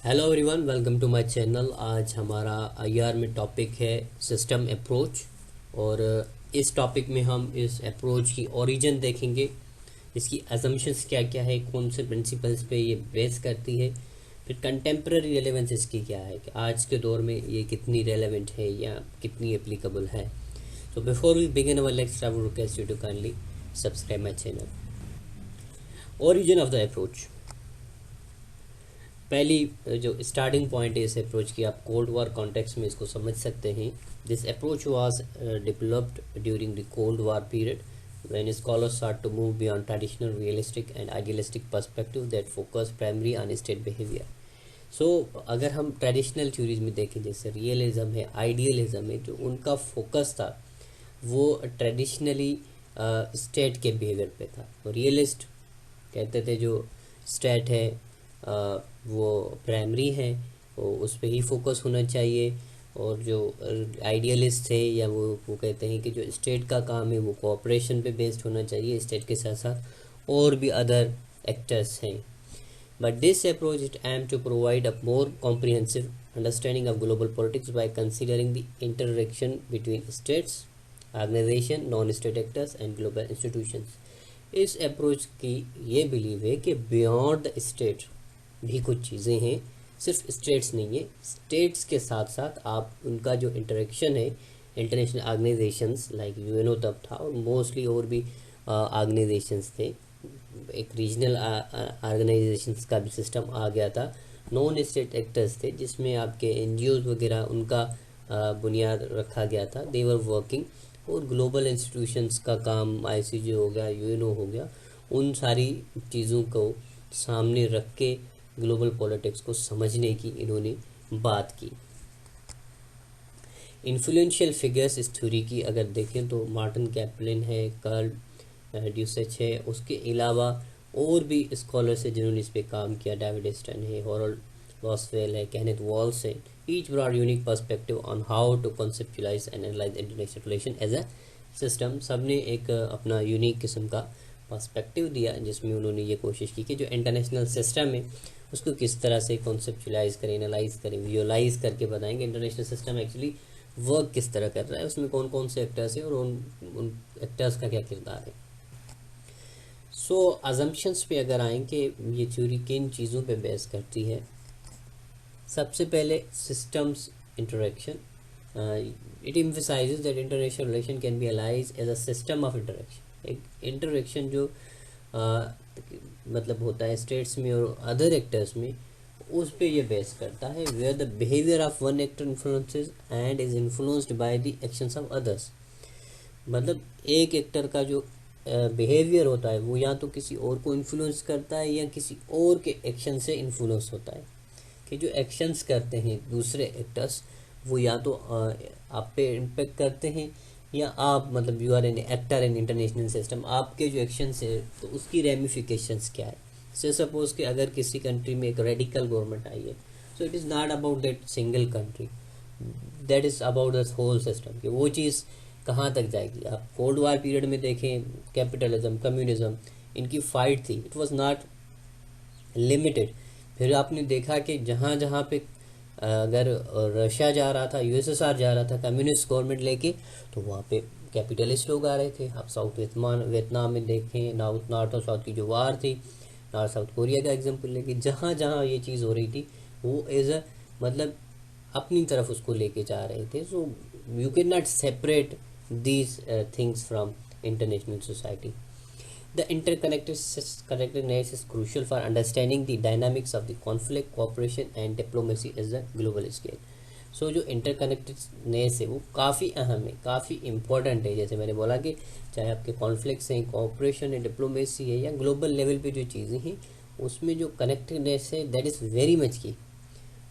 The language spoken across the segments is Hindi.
Hello everyone, welcome to my channel. आज हमारा आईआर में टॉपिक है सिस्टम अप्रोच। और इस टॉपिक में हम इस अप्रोच की ओरिजिन देखेंगे, इसकी असम्पशंस क्या क्या है, कौन से प्रिंसिपल्स पे ये बेस करती है, फिर कंटेम्प्रेरी रेलेवेंस इसकी क्या है कि आज के दौर में ये कितनी रेलेवेंट है या कितनी एप्लीकेबल है। So before we begin our lecture, I would request you to kindly subscribe my channel. Origin of the approach. पहली जो स्टार्टिंग पॉइंट है इस अप्रोच की, आप कोल्ड वॉर कॉन्टेक्स्ट में इसको समझ सकते हैं। This approach was developed during the cold war period when scholars sought to move beyond traditional realistic and idealistic perspective that focus primarily on state behavior. So अगर हम ट्रेडिशनल थ्योरीज में देखें, जैसे रियलिज्म है, आइडियलिज्म है, जो उनका फोकस था वो ट्रेडिशनली स्टेट के बिहेवियर पे था। रियलिस्ट कहते थे जो स्टेट है वो प्राइमरी है, वो उस पर ही फोकस होना चाहिए। और जो आइडियलिस्ट थे या वो कहते हैं कि जो स्टेट का काम है वो कोऑपरेशन पे बेस्ड होना चाहिए स्टेट के साथ साथ और भी अदर एक्टर्स हैं। But this approach it aim to provide a more comprehensive understanding of global politics by considering the interaction between states, organisation, non state actors and global institutions. इस अप्रोच की ये बिलीव है कि बियॉन्ड द स्टेट भी कुछ चीज़ें हैं, सिर्फ स्टेट्स नहीं है, स्टेट्स के साथ साथ आप उनका जो इंटरेक्शन है इंटरनेशनल ऑर्गेनाइजेशंस लाइक यूएनओ तब था और मोस्टली और भी ऑर्गेनाइजेशंस थे। एक रीजनल ऑर्गेनाइजेशंस का भी सिस्टम आ गया था। नॉन स्टेट एक्टर्स थे जिसमें आपके एनजीओज वगैरह उनका बुनियाद रखा गया था, दे वर वर्किंग। और ग्लोबल इंस्टीट्यूशंस का काम आईसीजे हो गया, यूएनओ हो गया, उन सारी चीज़ों को सामने रख के ग्लोबल पॉलिटिक्स को समझने की इन्होंने बात की। इन्फ्लुएंशियल फिगर्स इस थ्योरी की अगर देखें तो मार्टिन कैप्लिन है, कार्ल ड्यूसेच है, उसके अलावा और भी स्कॉलर्स हैं जिन्होंने इस पर काम किया। डेविड स्टन है, हॉरल्ड लॉसवेल है, केनेथ वॉल्स है। Each broad unique perspective on how to conceptualise and analyse international relation as a system. सबने एक अपना यूनिक किस्म का पर्सपेक्टिव दिया जिसमें उन्होंने ये कोशिश की कि जो इंटरनेशनल सिस्टम है उसको किस तरह से कॉन्सेप्चुलाइज करें, एनालाइज करें, विजुअलाइज करके बताएंगे इंटरनेशनल सिस्टम एक्चुअली वर्क किस तरह कर रहा है, उसमें कौन कौन से एक्टर्स हैं और उन एक्टर्स का क्या किरदार है। सो अजम्पशंस पे अगर आएँ कि ये थ्योरी किन चीज़ों पे बेस करती है। सबसे पहले systems interaction. It emphasises that international relation can be analyse as a system of interaction. एक इंटरेक्शन जो मतलब होता है स्टेट्स में और अदर एक्टर्स में, उस पे ये बेस करता है where the behaviour of one actor influences and is influenced by the actions of others. मतलब एक एक्टर का जो बिहेवियर होता है वो या तो किसी और को इन्फ्लुएंस करता है या किसी और के एक्शन से इन्फ्लुएंस होता है। कि जो एक्शंस करते हैं दूसरे एक्टर्स वो या तो आप पे इम्पेक्ट करते हैं या आप मतलब you are an actor in international system, आपके जो एक्शंस है तो उसकी रेमिफिकेशंस क्या है। से सपोज कि अगर किसी कंट्री में एक रेडिकल गवर्नमेंट आई है, so it is not about that single country, that is about the whole system कि वो चीज़ कहाँ तक जाएगी। आप कोल्ड वार पीरियड में देखें, कैपिटलिज्म, कम्युनिज्म, इनकी फाइट थी, इट वॉज नॉट लिमिटेड। फिर आपने देखा कि जहाँ जहाँ पे अगर रशिया जा रहा था, यूएसएसआर जा रहा था कम्युनिस्ट गवर्नमेंट लेके, तो वहाँ पे कैपिटलिस्ट लोग आ रहे थे। आप साउथ वियतनाम में देखें, नॉर्थ और साउथ की जो वार थी, नॉर्थ साउथ कोरिया का एग्जांपल लेके, जहाँ जहाँ ये चीज़ हो रही थी वो एज अ मतलब अपनी तरफ उसको लेके जा रहे थे। सो you can not separate these things from international society. The interconnectedness is crucial for understanding the dynamics of the conflict, cooperation and diplomacy as a global scale. सो जो इंटरकनेक्टेडनेस है वो काफ़ी अहम है, काफ़ी इम्पोर्टेंट है। जैसे मैंने बोला कि चाहे आपके कॉन्फ्लिक्ट्स हैं, कोऑपरेशन है, डिप्लोमेसी है या ग्लोबल लेवल पे जो चीज़ें हैं उसमें जो कनेक्टेडनेस है दैट इज़ वेरी मच की।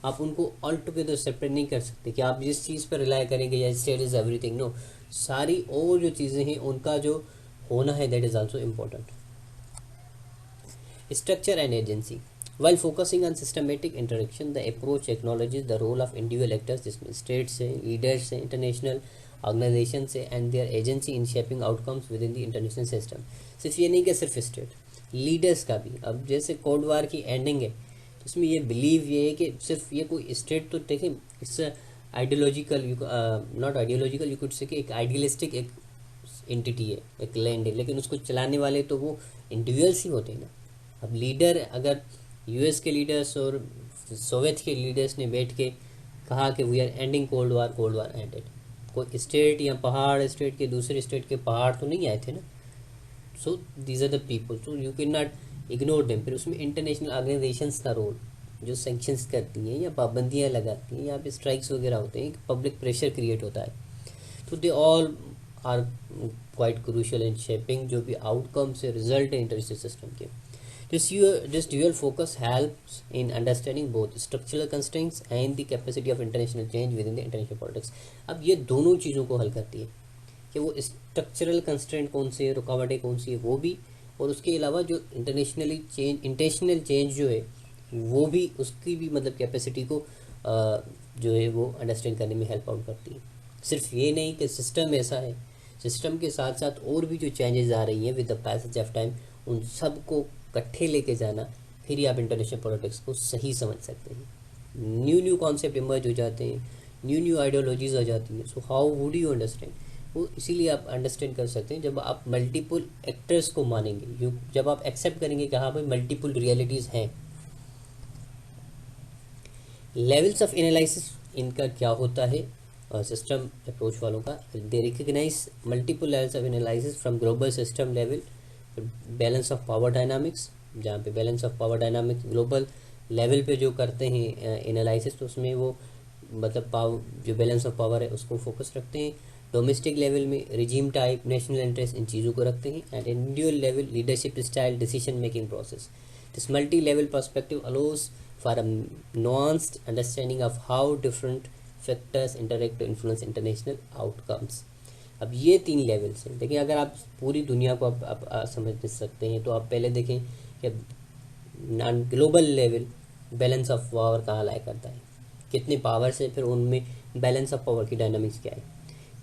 आप उनको ऑल टुगेदर सेपरेट नहीं कर सकते कि आप जिस चीज़ पर रिलाई करेंगे या स्टेट इज़ एवरीथिंग, नो, सारी और जो चीज़ें हैं उनका जो होना है that is also important. Structure and agency. While focusing on systematic interaction, the approach acknowledges the role of individual actors, जिसमें states हैं, leaders हैं, international organizations हैं, and their agency in shaping outcomes within the international system. सिर्फ ये नहीं कि सिर्फ स्टेट, लीडर्स का भी। अब जैसे कोल्ड वार की एंडिंग है इसमें ये बिलीव ये है कि सिर्फ ये कोई स्टेट तो देखें, it's ideological, not ideological, you could say कि एक आइडियलिस्टिक एक एंटिटी है, एक लैंड है, लेकिन उसको चलाने वाले तो वो इंडिविजुअल्स ही होते हैं ना। अब लीडर, अगर यूएस के लीडर्स और सोवियत के लीडर्स ने बैठ के कहा कि we are ending cold war ended, कोई स्टेट या पहाड़ स्टेट के दूसरे स्टेट के पहाड़ तो नहीं आए थे ना। So these are the people, so you can not ignore them. फिर उसमें इंटरनेशनल ऑर्गेनाइजेशंस का रोल, जो सेंक्शंस करती हैं या पाबंदियाँ लगाती हैं, यहाँ पे स्ट्राइक्स वगैरह होते हैं, पब्लिक प्रेशर क्रिएट होता है, तो they all are quite crucial in shaping जो भी आउटकम्स है, रिजल्ट है इंटरनेशनल सिस्टम के। This dual focus helps in understanding both structural constraints and the capacity of international change within the international politics। अब ये दोनों चीज़ों को हल करती है कि वो स्ट्रक्चरल कंस्ट्रेंट कौन से है, रुकावटें कौन सी है वो भी, और उसके अलावा जो इंटेंशनल चेंज जो है वो भी, उसकी भी मतलब कैपेसिटी को जो है वो अंडरस्टैंड करने में हेल्प आउट करती है। सिर्फ ये नहीं कि सिस्टम ऐसा है, सिस्टम के साथ साथ और भी जो चेंजेस आ रही हैं with the passage of time, उन सब को इकट्ठे लेके जाना, फिर ही आप इंटरनेशनल पॉलिटिक्स को सही समझ सकते हैं। न्यू कॉन्सेप्ट इमर्ज हो जाते हैं, न्यू आइडियोलॉजीज आ जाती हैं। So how would you understand, वो इसीलिए आप अंडरस्टैंड कर सकते हैं जब आप मल्टीपल एक्टर्स को मानेंगे, जब आप एक्सेप्ट करेंगे कि हाँ भाई मल्टीपल रियलिटीज़ हैं। लेवल्स ऑफ एनालिसिस इनका क्या होता है सिस्टम अप्रोच वालों का, they recognise multiple levels of analysis from global system level, balance of power dynamics, जहाँ पे balance of power dynamics global level पे जो करते हैं एनालिसिस, तो उसमें वो मतलब पावर, जो बैलेंस ऑफ पावर है उसको फोकस रखते हैं। डोमेस्टिक लेवल में रिजीम टाइप, नेशनल इंटरेस्ट, इन चीज़ों को रखते हैं। And individual level leadership style, decision making process. This multi level perspective allows for a nuanced understanding of how different factors interact to influence international outcomes। अब ये 3 लेवल्स हैं। देखिए अगर आप पूरी दुनिया को आप समझ सकते हैं तो आप पहले देखें कि global level balance of power कहाँ लाया करता है, कितने पावर्स है, फिर उनमें बैलेंस ऑफ पावर की डायनामिक्स क्या है।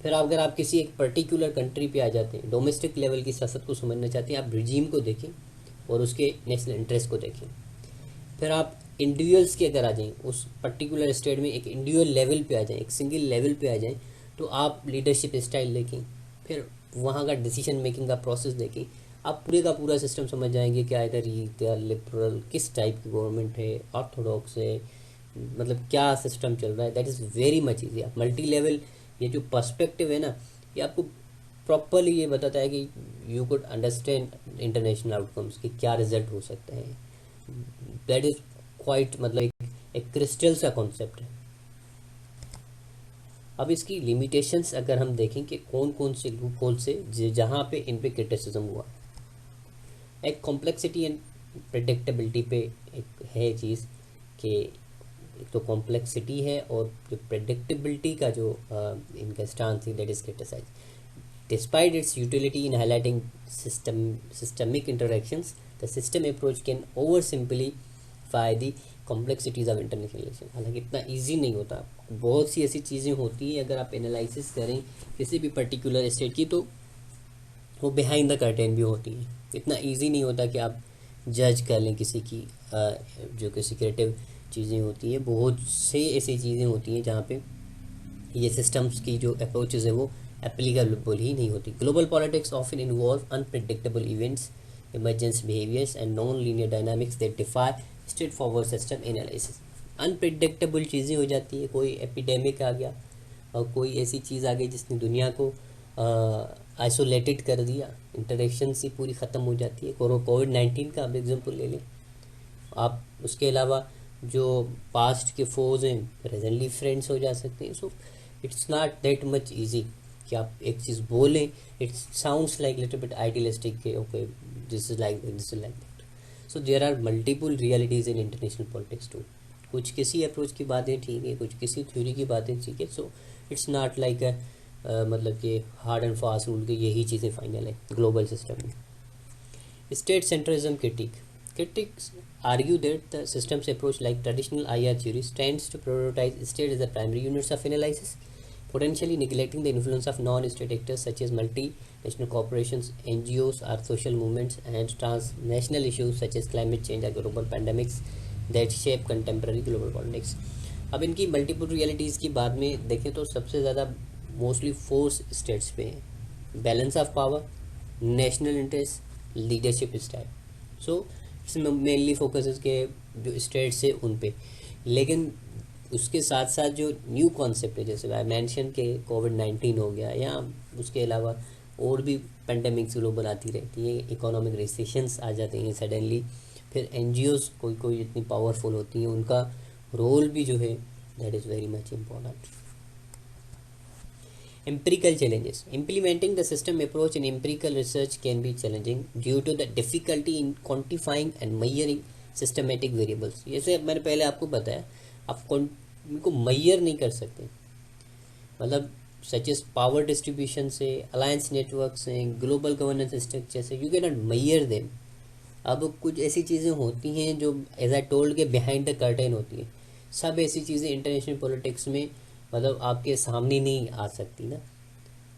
फिर अगर आप किसी एक पर्टिकुलर कंट्री पे आ जाते हैं, डोमेस्टिक लेवल की सियासत को समझना चाहते हैं, आप रिजीम को देखें और उसके नेशनल इंटरेस्ट को देखें। फिर आप इंडिविजुअल्स के अगर आ जाएं, उस पर्टिकुलर स्टेट में एक इंडिविजुअल लेवल पे आ जाएं, एक सिंगल लेवल पे आ जाएं, तो आप लीडरशिप स्टाइल देखें, फिर वहाँ का डिसीजन मेकिंग का प्रोसेस देखें, आप पूरे का पूरा सिस्टम समझ जाएंगे क्या इधर ये लिबरल किस टाइप की गवर्नमेंट है, ऑर्थोडॉक्स है, मतलब क्या सिस्टम चल रहा है। That is very much easy. आप मल्टी लेवल ये जो पर्सपेक्टिव है ना, ये आपको प्रॉपरली ये बताता है कि you could understand international outcomes कि क्या रिजल्ट हो सकते हैं। दैट इज़ क्वाइट मतलब एक क्रिस्टल सा कॉन्सेप्ट है। अब इसकी लिमिटेशंस अगर हम देखें कि कौन कौन से लूप होल से जहाँ पे इन पे क्रिटिसिज्म हुआ, एक कॉम्प्लेक्सिटी एंड प्रेडिक्टेबिलिटी पे एक है चीज़ कि एक तो कॉम्प्लेक्सिटी है और जो प्रेडिक्टेबिलिटी का जो इनका स्टांस है that is criticise. Despite its utility in highlighting systemic interactions, the system approach can over simplify the complexities of international relation. हालांकि इतना ईजी नहीं होता, बहुत सी ऐसी चीज़ें होती हैं अगर आप एनालिसिस करें किसी भी पर्टिकुलर स्टेट की तो वो बिहाइंड द कर्टेन भी होती हैं। इतना ईजी नहीं होता कि आप जज कर लें किसी की जो कि सिक्रेटिव चीज़ें होती हैं। बहुत से ऐसी चीज़ें होती हैं जहाँ पे ये सिस्टम्स की जो अप्रोचेज़ है वो एप्लीकेबल ही नहीं होती। Global politics often involve unpredictable events, emergence behaviours and non linear dynamics that defy straight forward system analysis. Unpredictable चीज़ें हो जाती है, कोई एपिडेमिक आ गया और कोई ऐसी चीज़ आ गई जिसने दुनिया को आइसोलेटेड कर दिया, इंटरेक्शन से पूरी ख़त्म हो जाती है। कोविड-19 का आप एग्जांपल ले लें आप, उसके अलावा जो पास्ट के फोज हैं प्रेजेंटली फ्रेंड्स हो जा सकते हैं। So it's not that much easy कि आप एक चीज़ बोलें, it sounds like little bit idealistic के okay this is like that, this is like that. So there are multiple realities in international politics too. कुछ किसी अप्रोच की बातें ठीक है, कुछ किसी थ्योरी की बातें ठीक है। सो इट्स नॉट लाइक मतलब कि हार्ड एंड फास्ट रूल के यही चीज़ें फाइनल है ग्लोबल सिस्टम में। State centralism critics argue that the system's approach, like traditional IR theories, tends to prioritize state as the primary units of analysis, potentially neglecting the influence of non-state actors such as multinational corporations, NGOs or social movements, and transnational issues such as climate change or global pandemics that shape contemporary global politics. अब इनकी मल्टीपल रियलिटीज़ की बाद में देखें तो सबसे ज़्यादा मोस्टली फोर्स स्टेट्स पे है, balance of power, national interest, leadership style. So इसमें मेनली फोकस के जो स्टेट्स है उन पे, लेकिन उसके साथ साथ जो न्यू कॉन्सेप्ट है, जैसे आई मेंशन के कोविड-19 हो गया, या उसके अलावा और भी पेंडेमिक्स ग्लोबल आती रहती है, इकोनॉमिक रिसेशंस आ जाते हैं सडनली, फिर एनजीओज कोई कोई इतनी पावरफुल होती हैं, उनका रोल भी जो है that is very much important. Empirical challenges. Implementing the system approach in empirical research can be challenging due to the difficulty in quantifying and measuring systematic variables. जैसे मैंने पहले आपको बताया, आप इनको मैयर नहीं कर सकते, मतलब सच एज पावर डिस्ट्रीब्यूशन से, अलायंस नेटवर्क से, ग्लोबल गवर्नेंस स्ट्रक्चर से, you can not Maihar them. अब कुछ ऐसी चीज़ें होती हैं जो एज आई टोल्ड के बिहाइंड द कर्टेन होती हैं। सब ऐसी चीज़ें इंटरनेशनल पॉलिटिक्स में मतलब आपके सामने नहीं आ सकती ना।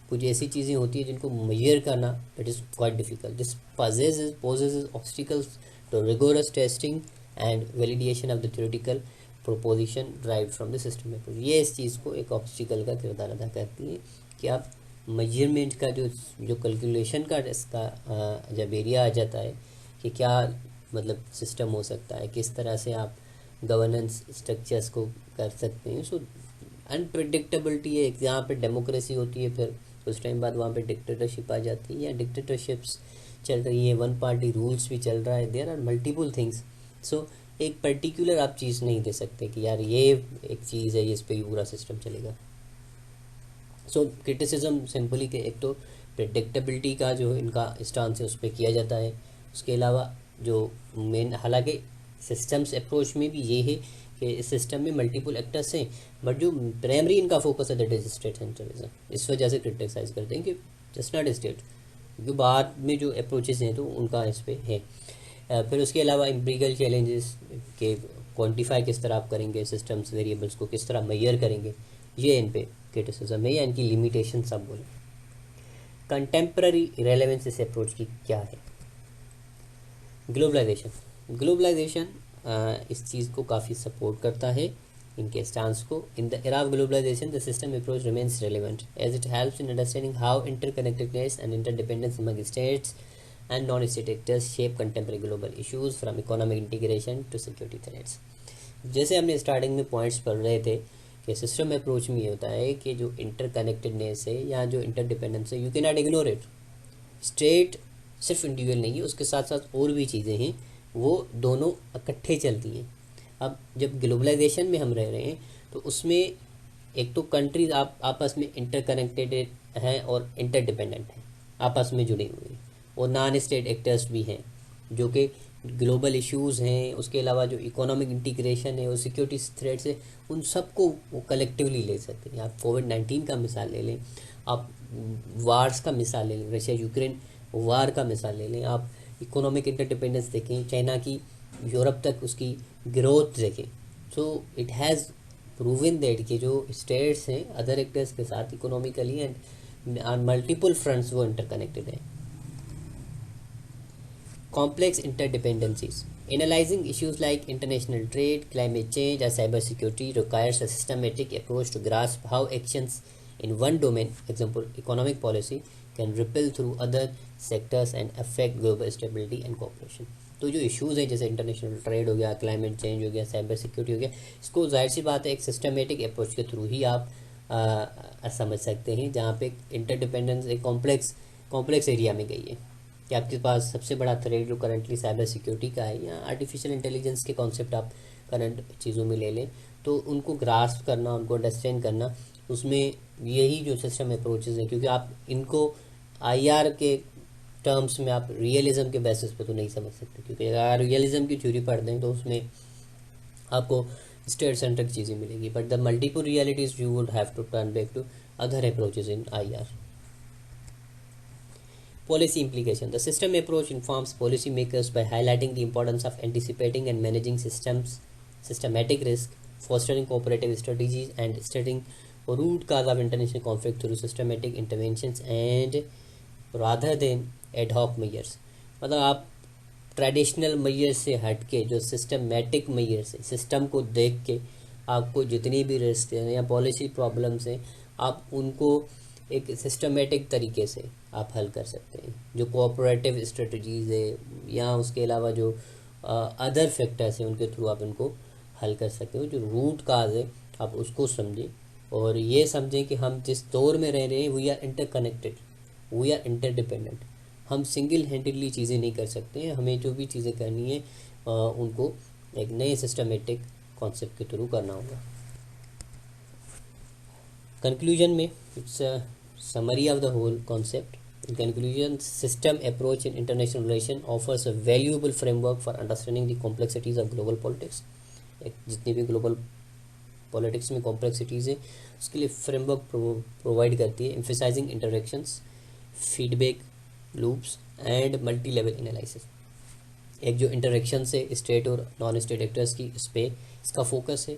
कुछ ऐसी चीज़ें होती हैं जिनको मेजर करना it is quite difficult. This poses obstacles to rigorous testing and validation of the theoretical proposition drive from the system approach. ये इस चीज़ को एक ऑब्स्टिकल का किरदार अदा करती है कि आप मेजरमेंट का जो कैलकुलेशन का इसका जब एरिया आ जाता है कि क्या मतलब सिस्टम हो सकता है, किस तरह से आप गवर्नेंस स्ट्रक्चर्स को कर सकते हैं। सो अनप्रिडिक्टेबिलिटी है, जहाँ पे डेमोक्रेसी होती है फिर उस टाइम बाद वहाँ पे डिक्टेटरशिप आ जाती है, या डिक्टेटरशिप्स चल रही है, वन पार्टी रूल्स भी चल रहा है, देयर आर मल्टीपल थिंग्स। सो एक पर्टिकुलर आप चीज़ नहीं दे सकते कि यार ये एक चीज़ है, इस पर ही पूरा सिस्टम चलेगा। सो क्रिटिसिज्म सिंपली के एक तो प्रेडिक्टेबिलिटी का जो इनका स्टांस है उस पर किया जाता है। उसके अलावा जो मेन, हालांकि सिस्टम्स अप्रोच में भी ये है कि इस सिस्टम में मल्टीपल एक्टर्स हैं, बट जो प्राइमरी इनका फोकस है दैट इज स्टेट सेंट्रलिज्म। इस वजह से क्रिटिसाइज करते हैं कि जस्ट नॉट स्टेट, क्योंकि बाद में जो अप्रोचेस हैं तो उनका इस पर है। फिर उसके अलावा एम्पिरिकल चैलेंजेस के क्वान्टिफाई किस तरह आप करेंगे, सिस्टम्स वेरिएबल्स को किस तरह मेजर करेंगे, ये इन पे क्रिटिसिज्म है या इनकी लिमिटेशन सब बोले। कंटेम्प्रेरी रेलेवेंस इस अप्रोच की क्या है? ग्लोबलाइजेशन इस चीज़ को काफ़ी सपोर्ट करता है, इनके स्टांस को। In the era of globalisation the system approach remains relevant as it helps in understanding how interconnectedness and interdependence among states and non-state actors shape contemporary global issues from economic integration to security threats। जैसे हमने स्टार्टिंग में पॉइंट्स पढ़ रहे थे कि सिस्टम अप्रोच में ये होता है कि जो इंटरकनेक्टेडनेस है या जो इंटरडिपेंडेंस है, you can not ignore it. State सिर्फ इंडिविजुअल नहीं है, उसके साथ साथ और भी चीज़ें हैं, वो दोनों इकट्ठे चलती हैं। अब जब ग्लोबलाइजेशन में हम रह रहे हैं तो उसमें एक तो कंट्रीज आपस में इंटरकनेक्टेड हैं और इंटरडिपेंडेंट हैं, आपस में जुड़े हुए हैं, और नॉन स्टेट एक्टर्स भी हैं जो कि ग्लोबल इश्यूज़ हैं, उसके अलावा जो इकोनॉमिक इंटीग्रेशन है और सिक्योरिटी थ्रेट्स है, उन सबको वो कलेक्टिवली ले सकते हैं। आप कोविड-19 का मिसाल ले लें, आप वार्स का मिसाल ले लें, रशिया यूक्रेन वार का मिसाल ले लें, आप इकोनॉमिक इंटरडिपेंडेंस देखें, चाइना की यूरोप तक उसकी ग्रोथ देखें। So it has proven that कि जो स्टेट्स हैं अदर एक्टर्स के साथ economically and on multiple fronts वो इंटरकनेक्टेड हैं। Complex interdependencies. Analyzing issues like international trade, climate change, or cybersecurity requires a systematic approach to grasp how actions in one domain, example economic policy, can ripple through other sectors and affect global stability and cooperation। तो जो इश्यूज़ हैं जैसे इंटरनेशनल ट्रेड हो गया, क्लाइमेट चेंज हो गया, साइबर सिक्योरिटी हो गया, इसको जाहिर सी बात है एक सिस्टमेटिक अप्रोच के थ्रू ही आप समझ सकते हैं, जहाँ पे इंटरडिपेंडेंस एक कॉम्प्लेक्स एरिया में गई है कि आपके पास सबसे बड़ा थ्रेट जो करंटली साइबर सिक्योरिटी का है, या आर्टिफिशियल इंटेलिजेंस के कॉन्सेप्ट आप करंट चीज़ों में ले लें, तो उनको ग्रास्प करना, उनको अंडरस्टैंड करना, उसमें यही जो सिस्टम अप्रोचेज हैं, क्योंकि आप इनको आईआर के टर्म्स में आप रियलिज्म के बेसिस पे तो नहीं समझ सकते, क्योंकि अगर रियलिज्म की थ्योरी पढ़ दें तो उसमें आपको स्टेट सेंट्रिक चीज़ें मिलेगी, but the multiple realities you would have to turn back to other approaches in IR. Policy implication. The system approach informs policymakers by highlighting the importance of anticipating and managing systematic risk, fostering cooperative strategies, and studying root cause of international conflict through systematic interventions and rather than ad hoc measures। मतलब आप ट्रेडिशनल मेजर से हट के जो सिस्टमेटिक मेजर से, सिस्टम को देख के आपको जितनी भी रिस्क हैं या पॉलिसी प्रॉब्लम्स हैं आप उनको एक सिस्टमेटिक तरीके से आप हल कर सकते हैं। जो कोऑपरेटिव स्ट्रेटजीज़ है या उसके अलावा जो अदर फैक्टर्स हैं उनके थ्रू आप इनको हल कर सकते हो। जो रूट काज है आप उसको समझें और ये समझें कि हम जिस दौर में रह रहे हैं we are interconnected, we are interdependent. हम सिंगल हैंडेडली चीज़ें नहीं कर सकते हैं, हमें जो भी चीज़ें करनी है उनको एक नए सिस्टमेटिक कॉन्सेप्ट के थ्रू करना होगा। कंक्लूजन में it's a summary of the whole concept. In conclusion, system approach in international relation offers a valuable framework for understanding the complexities of global politics। जितनी भी ग्लोबल पॉलिटिक्स में कॉम्प्लेक्सिटीज़ है उसके लिए फ्रेमवर्क प्रोवाइड करती है, emphasizing interactions, feedback loops and multi level analysis. एक जो इंटरेक्शन है स्टेट और नॉन स्टेट एक्टर्स की, इस पर इसका फोकस है।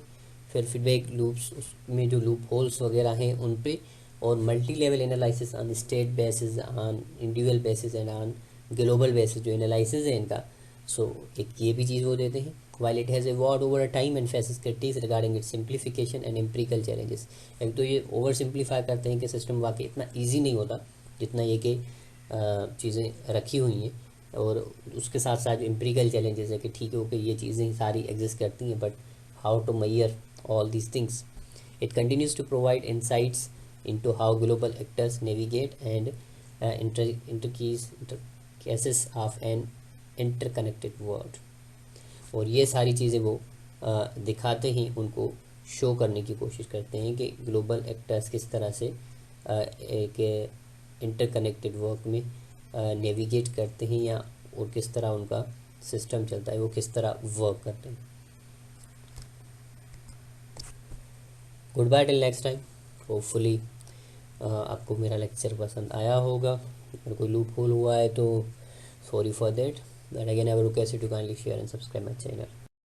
फिर फीडबैक लूप्स, उसमें जो लूप होल्स वगैरह हैं उन पे, और multi level analysis on state basis, on individual basis and on global basis जो एनालिसिस है इनका। सो एक ये भी चीज़ वो देते हैं। While it has evolved over a time and faces critiques regarding its simplification and empirical challenges। एक तो ये ओवर सिंप्लीफाई करते हैं कि सिस्टम वाकई इतना ईजी नहीं होता जितना ये कि चीज़ें रखी हुई हैं, और उसके साथ साथ एम्पिरिकल चैलेंजेस है कि ठीक है ओके ये चीज़ें सारी एग्जिस्ट करती हैं but how to measure all these things. It continues to provide insights into how global actors navigate and intercases of an interconnected world। और ये सारी चीज़ें वो दिखाते हैं, उनको शो करने की कोशिश करते हैं कि ग्लोबल एक्टर्स किस तरह से एक इंटरकनेक्टेड वर्क में नेविगेट करते हैं या और किस तरह उनका सिस्टम चलता है, वो किस तरह वर्क करते हैं। Goodbye till next time. Hopefully आपको मेरा लेक्चर पसंद आया होगा। अगर कोई लूप होल हुआ है तो sorry for that, but again I would request you to kindly share and subscribe my channel.